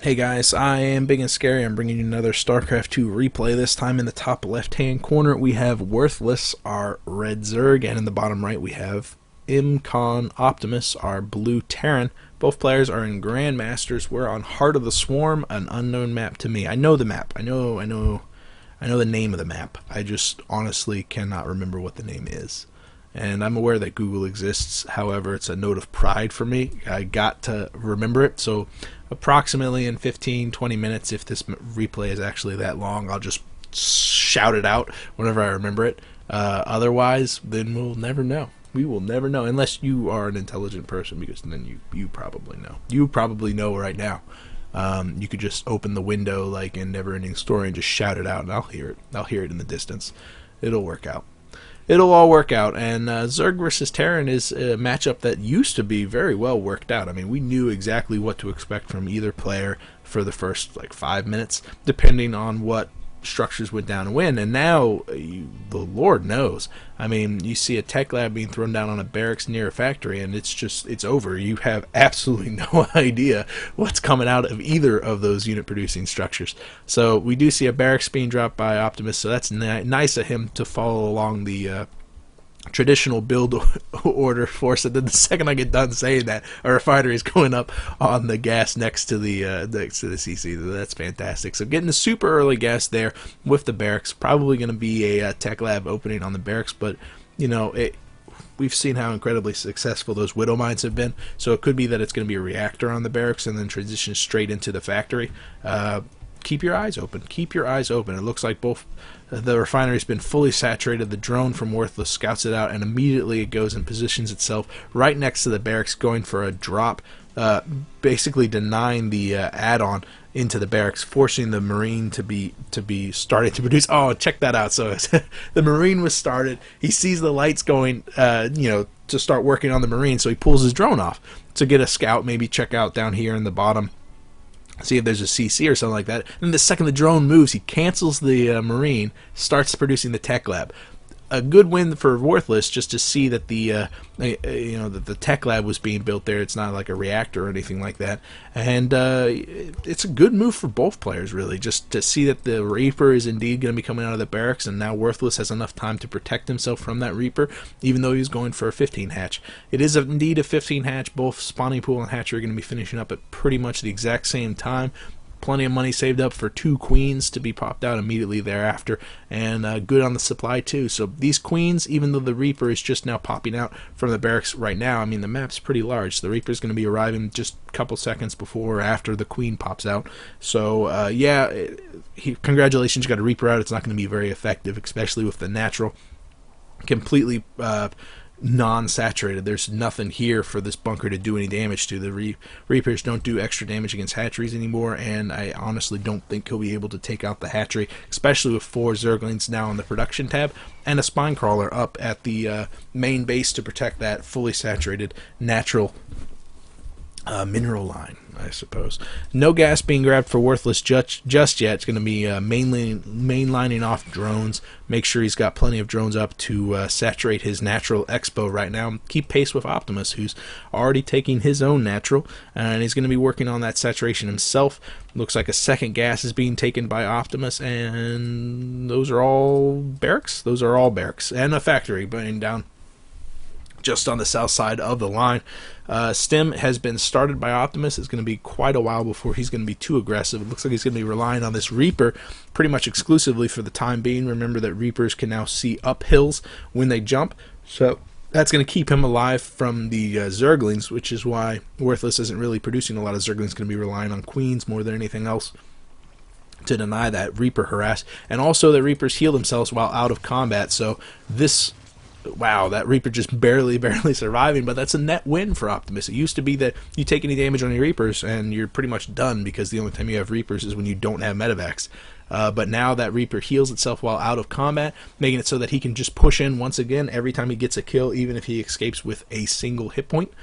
Hey guys, I am Ibigandscary. I'm bringing you another StarCraft 2 replay. This time in the top left-hand corner we have Worthless, our red Zerg, and in the bottom right we have Akilon Optimus, our blue Terran. Both players are in Grandmasters. We're on Heart of the Swarm, an unknown map to me. I know the map. I know the name of the map. I just honestly cannot remember what the name is. And I'm aware that Google exists. However, it's a note of pride for me. I got to remember it. So approximately in 15-20 minutes, if this replay is actually that long, I'll just shout it out whenever I remember it. Otherwise, then we'll never know. We will never know, unless you are an intelligent person, because then you probably know. You probably know right now. You could just open the window like in Neverending Story and just shout it out, and I'll hear it. I'll hear it in the distance. It'll work out. It'll all work out, and Zerg versus Terran is a matchup that used to be very well worked out. I mean, we knew exactly what to expect from either player for the first, 5 minutes, depending on what structures went down and when, and now, the Lord knows. I mean, you see a tech lab being thrown down on a barracks near a factory, and it's over. You have absolutely no idea what's coming out of either of those unit-producing structures. So we do see a barracks being dropped by Optimus, so that's nice of him to follow along the traditional build order force. And then the second I get done saying that, a refinery is going up on the gas next to the CC. That's fantastic. So getting the super early gas there with the barracks. Probably going to be a tech lab opening on the barracks, but we've seen how incredibly successful those Widow mines have been, so it could be that it's going to be a reactor on the barracks and then transition straight into the factory. Keep your eyes open. Keep your eyes open. It looks like both the refinery's been fully saturated. The drone from Worthless scouts it out, and immediately it goes and positions itself right next to the barracks, going for a drop, basically denying the add-on into the barracks, forcing the Marine to be starting to produce. Oh, check that out. So the Marine was started. He sees the lights going, to start working on the Marine, so he pulls his drone off to get a scout, maybe check out down here in the bottom, see if there's a CC or something like that. And the second the drone moves, he cancels the Marine, starts producing the tech lab. A good win for Worthless, just to see that that the tech lab was being built there. It's not like a reactor or anything like that, and it's a good move for both players, really, just to see that the Reaper is indeed going to be coming out of the barracks, and now Worthless has enough time to protect himself from that Reaper, even though he's going for a 15 hatch. It is indeed a 15 hatch. Both spawning pool and hatchery are going to be finishing up at pretty much the exact same time. Plenty of money saved up for 2 queens to be popped out immediately thereafter, and good on the supply too. So these queens, even though the Reaper is just now popping out from the barracks right now, I mean, the map's pretty large. So the Reaper is going to be arriving just a couple seconds before or after the queen pops out. So congratulations, you got a Reaper out. It's not going to be very effective, especially with the natural completely non-saturated. There's nothing here for this bunker to do any damage to. The Reapers don't do extra damage against hatcheries anymore, and I honestly don't think he'll be able to take out the hatchery, especially with 4 Zerglings now on the production tab and a spine crawler up at the main base to protect that fully saturated natural mineral line, I suppose. No gas being grabbed for Worthless just yet. It's going to be mainlining off drones. Make sure he's got plenty of drones up to saturate his natural expo right now. Keep pace with Optimus, who's already taking his own natural, and he's going to be working on that saturation himself. Looks like a second gas is being taken by Optimus, and those are all barracks? Those are all barracks. And a factory burning down just on the south side of the line. Stem has been started by Optimus. It's going to be quite a while before he's going to be too aggressive. It looks like he's going to be relying on this Reaper pretty much exclusively for the time being. Remember that Reapers can now see up hills when they jump, so that's going to keep him alive from the Zerglings, which is why Worthless isn't really producing a lot of Zerglings. Going to be relying on queens more than anything else to deny that Reaper harass, and also that Reapers heal themselves while out of combat. So this, wow, that Reaper just barely surviving, but that's a net win for Optimus. It used to be that you take any damage on your Reapers and you're pretty much done, because the only time you have Reapers is when you don't have medevacs. But now that Reaper heals itself while out of combat, making it so that he can just push in once again every time he gets a kill, even if he escapes with a single hit point.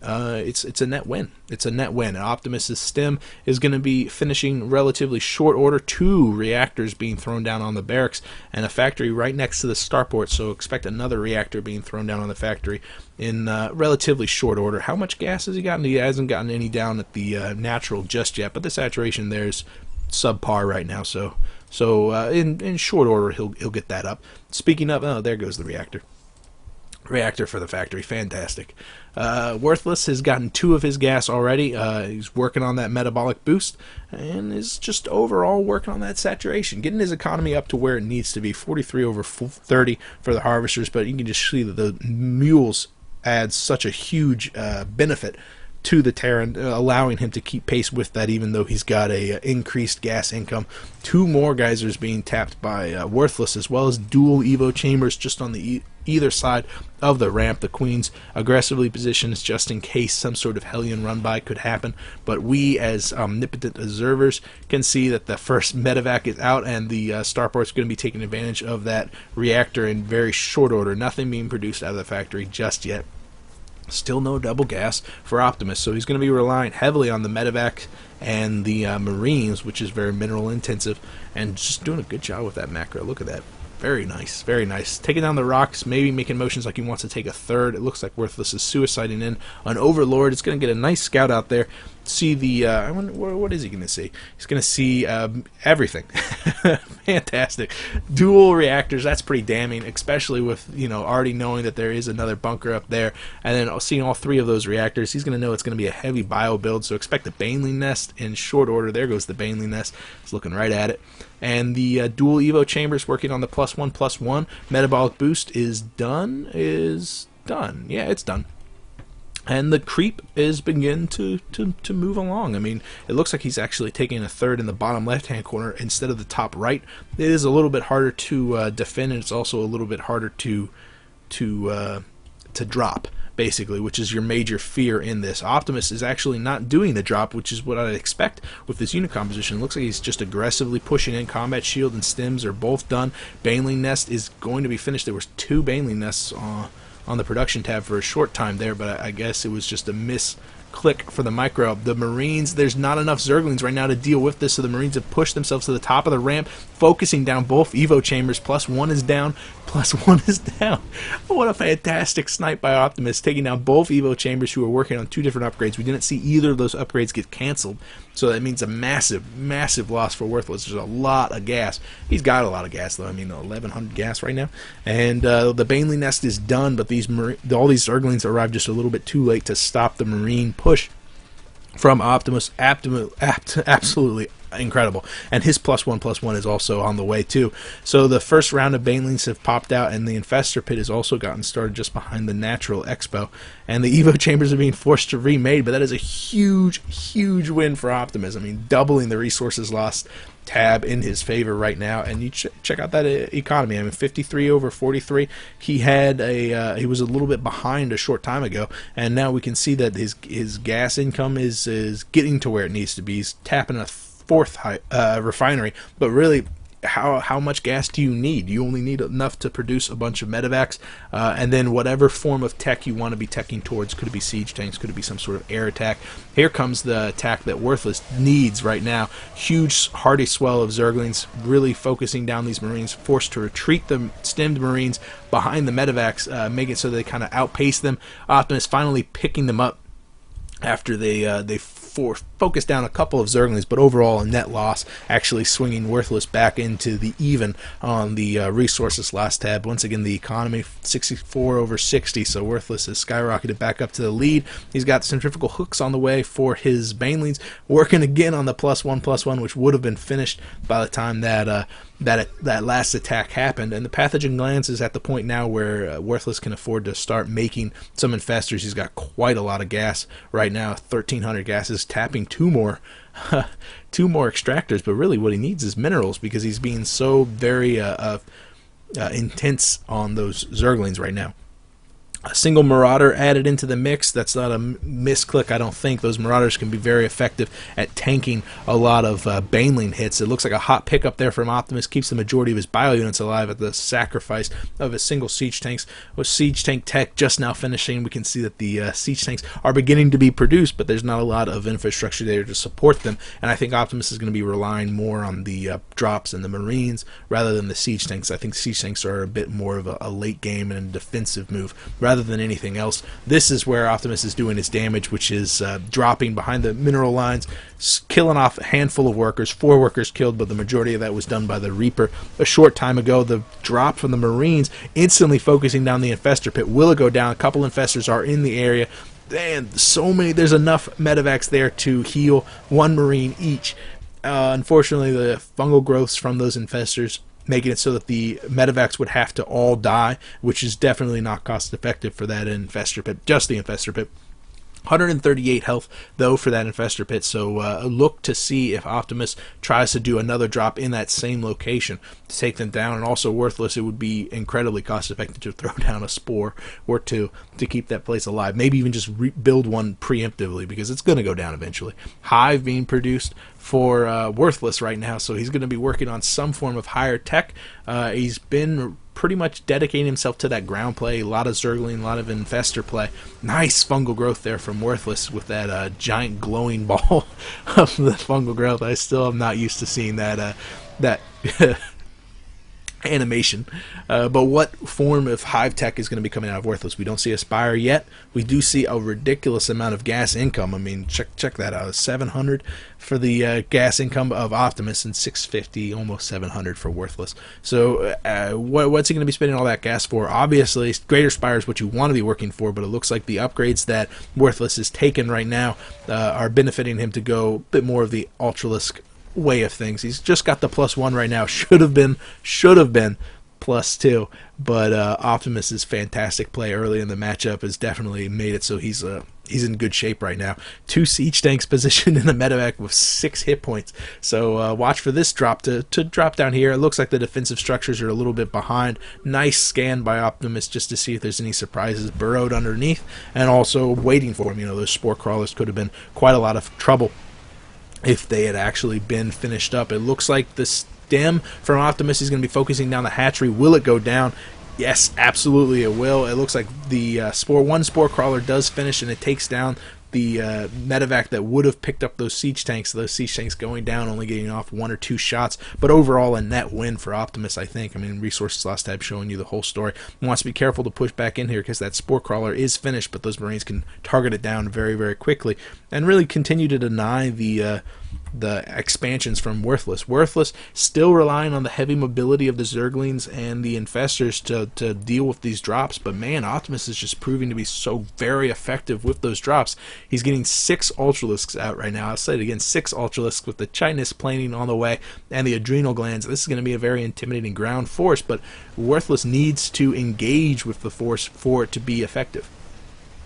it's a net win. It's a net win. Optimus's stem is going to be finishing relatively short order. 2 reactors being thrown down on the barracks and a factory right next to the starport. So expect another reactor being thrown down on the factory in relatively short order. How much gas has he gotten? He hasn't gotten any down at the natural just yet, but the saturation there's subpar right now. So in short order he'll get that up. Speaking of, oh, there goes the reactor for the factory. Fantastic. Worthless has gotten 2 of his gas already. He's working on that metabolic boost and is just overall working on that saturation, getting his economy up to where it needs to be. 43 over 30 for the harvesters, but you can just see that the mules add such a huge benefit to the Terran, allowing him to keep pace with that, even though he's got a increased gas income. 2 more geysers being tapped by Worthless, as well as dual Evo chambers just on the either side of the ramp. The Queen's aggressively positioned just in case some sort of Hellion run by could happen, but we as omnipotent observers can see that the first medevac is out, and the starport's going to be taking advantage of that reactor in very short order. Nothing being produced out of the factory just yet. Still no double gas for Optimus, so he's going to be relying heavily on the medevac and the Marines, which is very mineral intensive, and just doing a good job with that macro. Look at that. Very nice, very nice. Taking down the rocks, maybe making motions like he wants to take a third. It looks like Worthless is suiciding in on Overlord. It's going to get a nice scout out there. See the, what is he going to see? He's going to see everything. Fantastic. Dual reactors, that's pretty damning, especially with, already knowing that there is another bunker up there. And then seeing all 3 of those reactors, he's going to know it's going to be a heavy bio build. So expect a Baneling nest in short order. There goes the Baneling nest. He's looking right at it. And the dual Evo chambers working on the +1/+1. Metabolic boost is done. Yeah, it's done. And the creep is beginning to move along. I mean, it looks like he's actually taking a third in the bottom left-hand corner instead of the top right. It is a little bit harder to defend, and it's also a little bit harder to drop, basically, which is your major fear in this. Optimus is actually not doing the drop, which is what I'd expect with this unit composition. It looks like he's just aggressively pushing in. Combat shield and stims are both done. Baneling nest is going to be finished. There was 2 Baneling nests on the production tab for a short time there, but I guess it was just a misclick for the micro. The Marines, there's not enough Zerglings right now to deal with this, so the Marines have pushed themselves to the top of the ramp, focusing down both Evo chambers. +1 is down. +1 is down. What a fantastic snipe by Optimus, taking down both Evo chambers who are working on 2 different upgrades. We didn't see either of those upgrades get canceled, so that means a massive, massive loss for Worthless. There's a lot of gas. He's got a lot of gas, though. I mean, 1,100 gas right now. And the Baneling nest is done, but all these Zerglings arrived just a little bit too late to stop the Marine push from Optimus. Absolutely incredible. And his +1/+1 is also on the way too. So the first round of Banelings have popped out, and the Infestor Pit has also gotten started just behind the Natural Expo. And the Evo chambers are being forced to remade, but that is a huge, huge win for Optimus. I mean, doubling the resources lost tab in his favor right now. And you check out that economy. I mean, 53 over 43. He had he was a little bit behind a short time ago, and now we can see that his gas income is getting to where it needs to be. He's tapping a 4th refinery, but really, how much gas do you need? You only need enough to produce a bunch of medevacs, and then whatever form of tech you want to be teching towards. Could it be siege tanks? Could it be some sort of air attack? Here comes the attack that Worthless needs right now. Huge hearty swell of Zerglings really focusing down these Marines, forced to retreat the stemmed Marines behind the medevacs, make it so they kind of outpace them. Optimus finally picking them up after they focus down a couple of Zerglings, but overall a net loss, actually swinging Worthless back into the even on the resources last tab. Once again, the economy 64 over 60, so Worthless has skyrocketed back up to the lead. He's got centrifugal hooks on the way for his Banelings, working again on the +1/+1, which would have been finished by the time that that last attack happened. And the pathogen glands is at the point now where Worthless can afford to start making some infestors. He's got quite a lot of gas right now, 1,300 gases, tapping 2 more extractors, but really what he needs is minerals, because he's being so very intense on those Zerglings right now. a single Marauder added into the mix. That's not a misclick, I don't think. Those Marauders can be very effective at tanking a lot of Baneling hits. It looks like a hot pickup there from Optimus. Keeps the majority of his bio units alive at the sacrifice of his single siege tanks. With siege tank tech just now finishing, we can see that the siege tanks are beginning to be produced, but there's not a lot of infrastructure there to support them. And I think Optimus is going to be relying more on the drops and the Marines rather than the siege tanks. I think siege tanks are a bit more of a late game and a defensive move rather than anything else. This is where Optimus is doing his damage, which is dropping behind the mineral lines, killing off a handful of workers. 4 workers killed, but the majority of that was done by the Reaper. A short time ago, the drop from the Marines instantly focusing down the Infestor Pit. Will it go down? A couple Infestors are in the area. And so many, there's enough medevacs there to heal 1 Marine each. Unfortunately, the fungal growths from those Infestors making it so that the medevacs would have to all die, which is definitely not cost effective for that Infestor Pit, just the Infestor Pit. 138 health, though, for that Infestor Pit, so look to see if Optimus tries to do another drop in that same location to take them down. And also worthless, it would be incredibly cost-effective to throw down a Spore or 2 to keep that place alive. Maybe even just build one preemptively, because it's going to go down eventually. Hive being produced for worthless right now, so he's going to be working on some form of higher tech. He's been pretty much dedicating himself to that ground play. A lot of Zergling, a lot of Infestor play. Nice fungal growth there from Worthless with that giant glowing ball of the fungal growth. I still am not used to seeing that animation. But what form of hive tech is going to be coming out of Worthless? We don't see a Spire yet. We do see a ridiculous amount of gas income. I mean, check that out. 700 for the gas income of Optimus and 650, almost 700 for Worthless. So what's he going to be spending all that gas for? Obviously, Greater Spire is what you want to be working for, but it looks like the upgrades that Worthless is taking right now are benefiting him to go a bit more of the Ultralisk way of things. He's just got the +1 right now. Should have been +2, but Optimus's fantastic play early in the matchup has definitely made it so he's in good shape right now. 2 siege tanks positioned in the medevac with 6 hit points. So watch for this drop to drop down here. It looks like the defensive structures are a little bit behind. Nice scan by Optimus just to see if there's any surprises burrowed underneath, and also waiting for him. You know, those spore crawlers could have been quite a lot of trouble if they had actually been finished up. It looks like the stem from Optimus is going to be focusing down the hatchery. Will it go down? Yes, absolutely it will. It looks like the one spore crawler does finish, and it takes down the medevac that would have picked up those siege tanks. Those siege tanks going down, only getting off 1 or 2 shots, but overall a net win for Optimus, I think. I mean, Resources Lost tab showing you the whole story. He wants to be careful to push back in here because that spore crawler is finished, but those Marines can target it down very, very quickly and really continue to deny the expansions from Worthless. Worthless still relying on the heavy mobility of the Zerglings and the Infestors to deal with these drops, but man, Optimus is just proving to be so very effective with those drops. He's getting 6 Ultralisks out right now. I'll say it again, 6 Ultralisks with the Chitinous planing on the way and the adrenal glands. This is going to be a very intimidating ground force, but Worthless needs to engage with the force for it to be effective.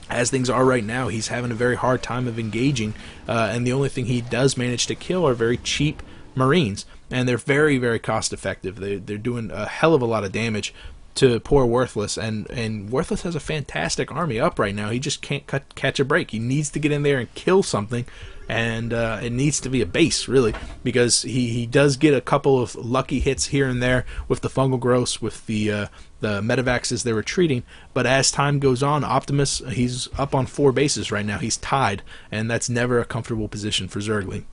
As things are right now, he's having a very hard time of engaging, and the only thing he does manage to kill are very cheap Marines, and they're very, very cost effective. They're doing a hell of a lot of damage to poor Worthless, and Worthless has a fantastic army up right now. He just can't catch a break. He needs to get in there and kill something, and it needs to be a base, really, because he does get a couple of lucky hits here and there with the fungal growths, with the medevacs as they're retreating, but as time goes on, Optimus, he's up on 4 bases right now. He's tied, and that's never a comfortable position for Zerg.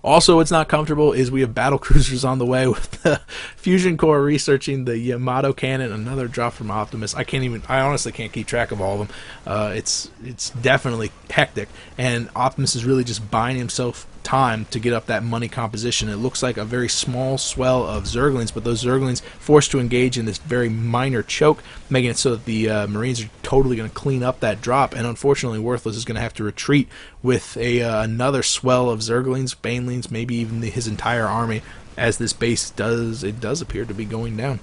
Also, what's not comfortable is we have battle cruisers on the way with the Fusion Core researching the Yamato cannon. Another drop from Optimus. I honestly can't keep track of all of them. It's definitely hectic, and Optimus is really just buying himself time to get up that money composition. It looks like a very small swell of Zerglings, but those Zerglings forced to engage in this very minor choke, making it so that the Marines are totally going to clean up that drop, and unfortunately Worthless is going to have to retreat with another swell of Zerglings, Banelings, maybe even his entire army, as this base does appear to be going down.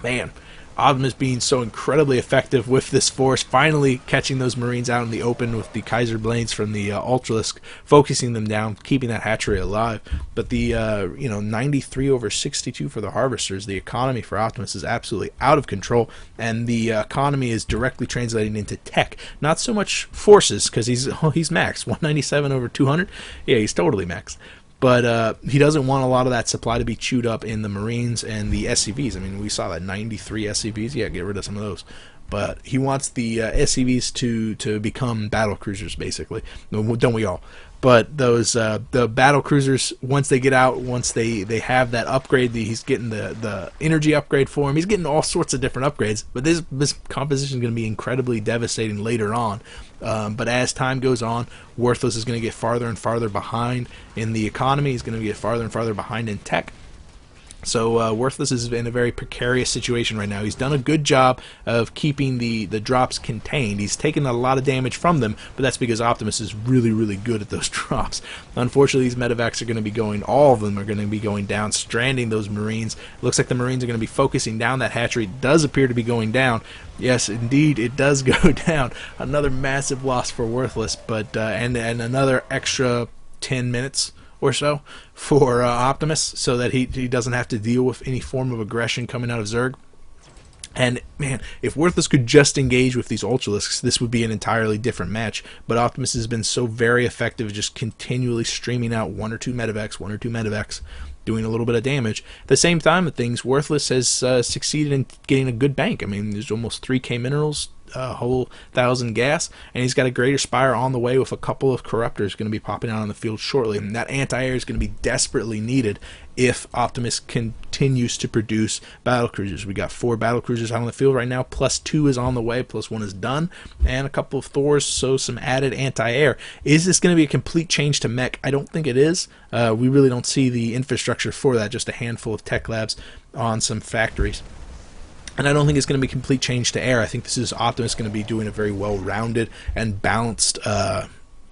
Man, Optimus being so incredibly effective with this force, finally catching those Marines out in the open with the Kaiser blades from the Ultralisk, focusing them down, keeping that hatchery alive. But the 93 over 62 for the Harvesters, the economy for Optimus is absolutely out of control, and the economy is directly translating into tech. Not so much forces, because he's maxed. 197 over 200. Yeah, he's totally maxed. But he doesn't want a lot of that supply to be chewed up in the Marines and the SCVs. I mean, we saw that 93 SCVs. Yeah, get rid of some of those. But he wants the SCVs to become battle cruisers, basically. Don't we all? But those the battle cruisers, once they get out, once they have that upgrade, he's getting the energy upgrade for him. He's getting all sorts of different upgrades. But this composition is going to be incredibly devastating later on. But as time goes on, Worthless is going to get farther and farther behind in the economy. He's going to get farther and farther behind in tech. So Worthless is in a very precarious situation right now. He's done a good job of keeping the drops contained. He's taken a lot of damage from them, but that's because Optimus is really, really good at those drops. Unfortunately, these medevacs are going to be going, all of them are going to be going down, stranding those Marines. It looks like the Marines are going to be focusing down that hatchery. It does appear to be going down. Yes, indeed, it does go down. Another massive loss for Worthless, but and another extra 10 minutes or so for Optimus, so that he doesn't have to deal with any form of aggression coming out of Zerg. And man, if Worthless could just engage with these Ultralisks, this would be an entirely different match. But Optimus has been so very effective, just continually streaming out one or two medevacs, doing a little bit of damage. At the same time of things, Worthless has succeeded in getting a good bank. I mean, there's almost 3k minerals, a whole 1,000 gas, and he's got a Greater Spire on the way with a couple of Corruptors going to be popping out on the field shortly. And that anti-air is going to be desperately needed if Optimus continues to produce battlecruisers. We got 4 battlecruisers out on the field right now, plus 2 is on the way, plus 1 is done, and a couple of Thors, so some added anti-air. Is this going to be a complete change to mech? I don't think it is. We really don't see the infrastructure for that, just a handful of tech labs on some factories. And I don't think it's going to be a complete change to air. I think this is Optimus going to be doing a very well-rounded and balanced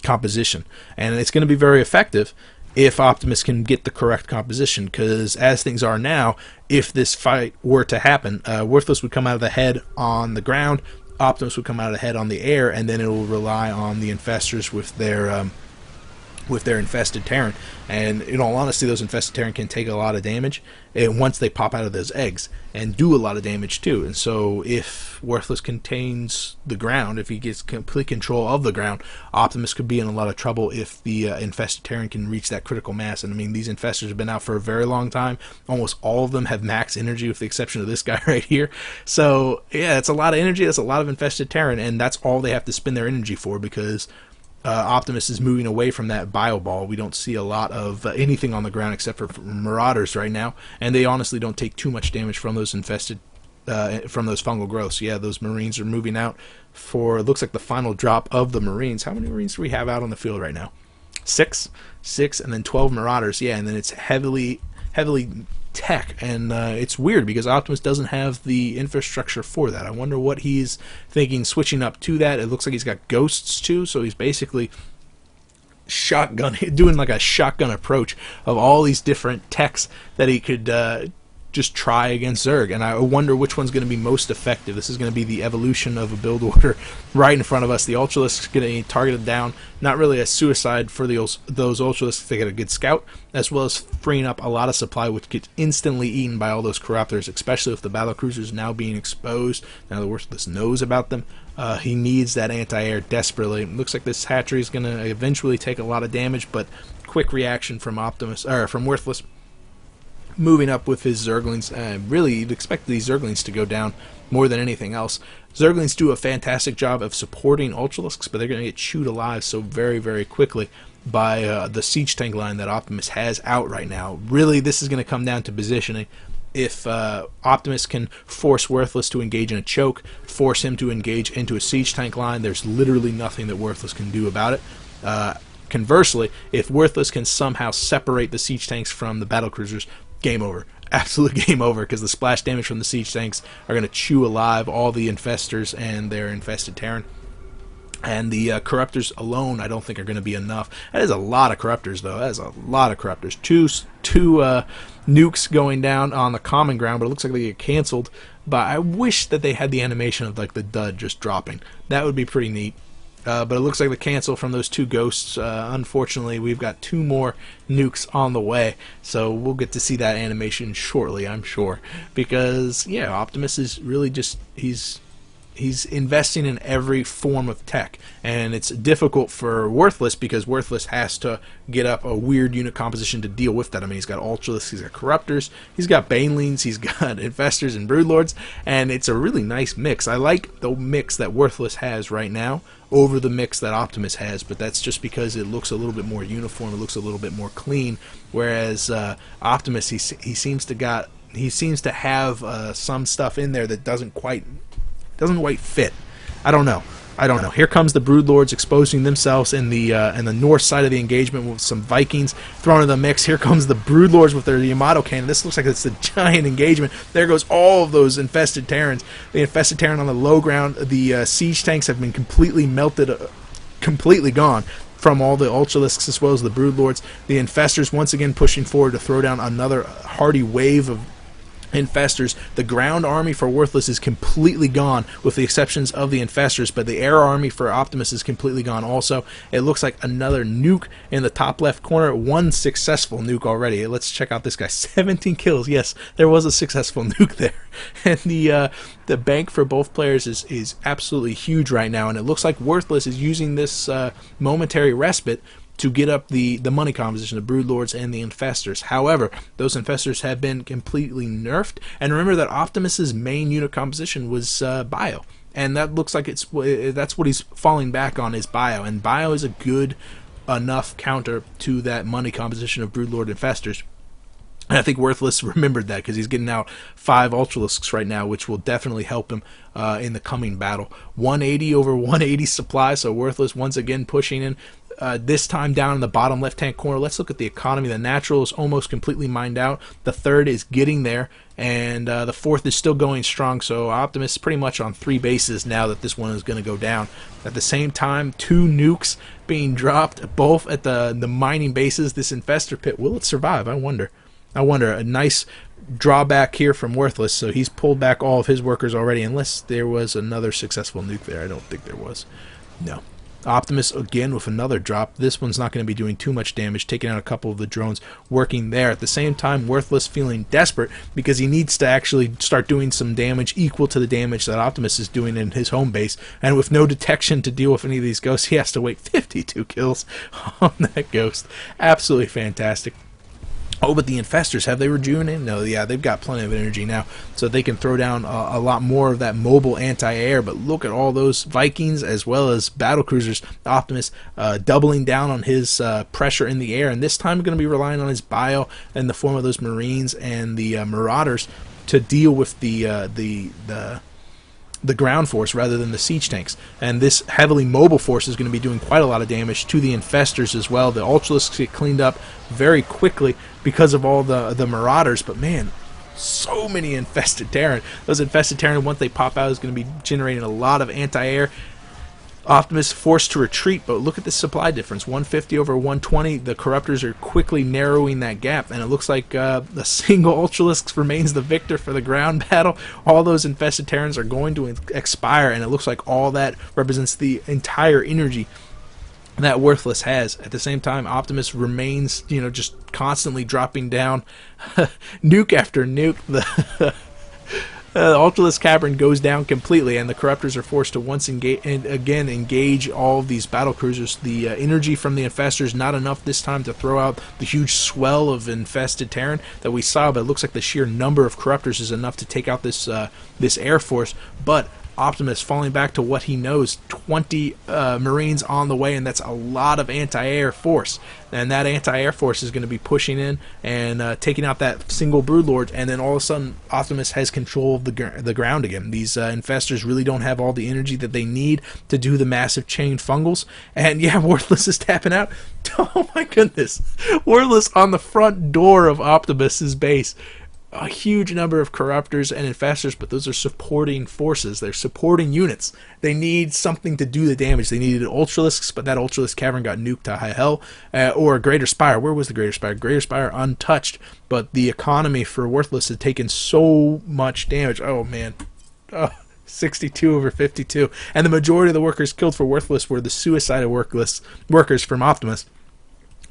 composition. And it's going to be very effective if Optimus can get the correct composition, because as things are now, if this fight were to happen, Worthless would come out of the head on the ground, Optimus would come out of the head on the air, and then it will rely on the infestors with their infested Terran. And in all honesty, those infested Terran can take a lot of damage once they pop out of those eggs, and do a lot of damage too. And so if Worthless contains the ground, if he gets complete control of the ground, Optimus could be in a lot of trouble if the infested Terran can reach that critical mass. And I mean, these infestors have been out for a very long time. Almost all of them have max energy with the exception of this guy right here. So yeah, it's a lot of energy, that's a lot of infested Terran, and that's all they have to spend their energy for, because Optimus is moving away from that bio ball. We don't see a lot of anything on the ground except for Marauders right now, and they honestly don't take too much damage from those infested, from those fungal growths. Yeah, those Marines are moving out for, it looks like, the final drop of the Marines. How many Marines do we have out on the field right now? 6, and then 12 Marauders. Yeah, and then it's heavily tech, and it's weird because Optimus doesn't have the infrastructure for that. I wonder what he's thinking switching up to that. It looks like he's got ghosts too, so he's basically doing like a shotgun approach of all these different techs that he could just try against Zerg, and I wonder which one's going to be most effective. This is going to be the evolution of a build order right in front of us. The Ultralisk is getting targeted down, not really a suicide for those Ultralisks. They get a good scout, as well as freeing up a lot of supply, which gets instantly eaten by all those Corruptors, especially with the battlecruisers now being exposed. Now the Worthless knows about them. He needs that anti-air desperately. It looks like this hatchery is going to eventually take a lot of damage, but quick reaction from from Worthless, moving up with his Zerglings. Really, you'd expect these Zerglings to go down more than anything else. Zerglings do a fantastic job of supporting Ultralisks, but they're going to get chewed alive so very, very quickly by the siege tank line that Optimus has out right now. Really, this is going to come down to positioning. If Optimus can force Worthless to engage in a choke, force him to engage into a siege tank line, there's literally nothing that Worthless can do about it. Conversely, if Worthless can somehow separate the siege tanks from the battlecruisers, game over. Absolute game over, because the splash damage from the siege tanks are going to chew alive all the infestors and their infested Terran. And the Corruptors alone, I don't think, are going to be enough. That is a lot of Corruptors, though. That is a lot of Corruptors. Two nukes going down on the common ground, but it looks like they get canceled but I wish that they had the animation of like the dud just dropping. That would be pretty neat. But it looks like the cancel from those two ghosts. Unfortunately, we've got 2 more nukes on the way, so we'll get to see that animation shortly, I'm sure. Because yeah, Optimus is really just he's investing in every form of tech, and it's difficult for Worthless because Worthless has to get up a weird unit composition to deal with that. I mean, he's got Ultralisks, he's got Corruptors, he's got Banelings, he's got Infestors and Broodlords, and it's a really nice mix. I like the mix that Worthless has right now over the mix that Optimus has, but that's just because it looks a little bit more uniform, it looks a little bit more clean, whereas Optimus, he seems to have some stuff in there that doesn't quite fit. I don't know. Here comes the Broodlords exposing themselves in the north side of the engagement with some Vikings thrown in the mix. Here comes the Broodlords with their Yamato cannon. This looks like it's a giant engagement. There goes all of those infested Terrans. The infested Terran on the low ground. The siege tanks have been completely melted, completely gone from all the Ultralisks as well as the Broodlords. The Infestors once again pushing forward to throw down another hearty wave of Infestors. The ground army for Worthless is completely gone with the exceptions of the Infestors, but the air army for Optimus is completely gone also. It looks like another nuke in the top left corner. 1 successful nuke already. Let's check out this guy. 17 kills. Yes, there was a successful nuke there. And the bank for both players is absolutely huge right now, and it looks like Worthless is using this momentary respite to get up the money composition of Broodlords and the Infestors. However, those Infestors have been completely nerfed, and remember that Optimus's main unit composition was Bio, and that looks like that's what he's falling back on is Bio, and Bio is a good enough counter to that money composition of Broodlord Infestors. And I think Worthless remembered that because he's getting out 5 Ultralisks right now, which will definitely help him in the coming battle. 180 over 180 supply, so Worthless once again pushing in. This time down in the bottom left-hand corner, let's look at the economy. The natural is almost completely mined out. The third is getting there, and the fourth is still going strong. So Optimus is pretty much on 3 bases now that this one is going to go down. At the same time, 2 nukes being dropped, both at the mining bases. This Infestor pit, will it survive? I wonder. A nice drawback here from Worthless, so he's pulled back all of his workers already, unless there was another successful nuke there. I don't think there was. No. Optimus again with another drop. This one's not going to be doing too much damage, taking out a couple of the drones working there. At the same time, Worthless feeling desperate because he needs to actually start doing some damage equal to the damage that Optimus is doing in his home base, and with no detection to deal with any of these ghosts, he has to wait 52 kills on that ghost. Absolutely fantastic. Oh, but the Infestors, have they rejuvenated? No, yeah, they've got plenty of energy now, so they can throw down a lot more of that mobile anti-air. But look at all those Vikings as well as battlecruisers. Optimus doubling down on his pressure in the air, and this time going to be relying on his bio in the form of those Marines and the Marauders to deal with the ground force rather than the siege tanks. And this heavily mobile force is going to be doing quite a lot of damage to the Infestors as well. The Ultralisks get cleaned up very quickly because of all the Marauders, but man, so many infested Terran. Those infested Terran, once they pop out, is going to be generating a lot of anti-air. Optimus forced to retreat, but look at the supply difference, 150 over 120. The Corruptors are quickly narrowing that gap, and it looks like a single Ultralisk remains the victor for the ground battle. All those infested Terrans are going to expire, and it looks like all that represents the entire energy that Worthless has. At the same time, Optimus remains, just constantly dropping down nuke after nuke. The Ultralisk Cavern goes down completely, and the Corruptors are forced to once again engage all of these battle cruisers. The energy from the Infestors not enough this time to throw out the huge swell of infested Terran that we saw, but it looks like the sheer number of Corruptors is enough to take out this Air Force. But Optimus falling back to what he knows, 20 Marines on the way, and that's a lot of anti-air force. And that anti-air force is going to be pushing in and taking out that single Broodlord, and then all of a sudden Optimus has control of the ground again. These Infestors really don't have all the energy that they need to do the massive chain fungals, and yeah, Worthless is tapping out. Oh my goodness. Worthless on the front door of Optimus's base. a huge number of corruptors and infestors, but those are supporting forces. They're supporting units. They need something to do the damage. They needed Ultralisks, but that Ultralisk cavern got nuked to high hell. Or a Greater Spire. Where was the Greater Spire? Greater Spire untouched, but the economy for Worthless had taken so much damage. Oh, man. 62 over 52. And the majority of the workers killed for Worthless were the suicidal workers from Optimus.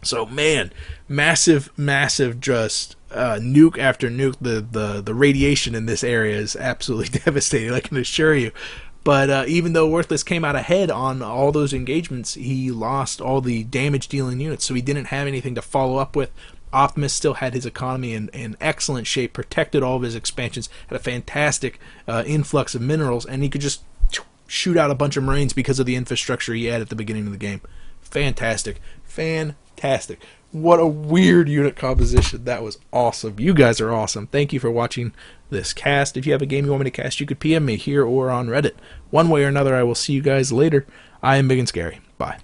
So, man, massive just nuke after nuke. The radiation in this area is absolutely devastating, I can assure you. But even though Worthless came out ahead on all those engagements, he lost all the damage-dealing units, so he didn't have anything to follow up with. Optimus still had his economy in excellent shape, protected all of his expansions, had a fantastic influx of minerals, and he could just shoot out a bunch of Marines because of the infrastructure he had at the beginning of the game. Fantastic. What a weird unit composition. That was awesome. You guys are awesome. Thank you for watching this cast. If you have a game you want me to cast, you could PM me here or on Reddit. One way or another, I will see you guys later. I am Ibigandscary.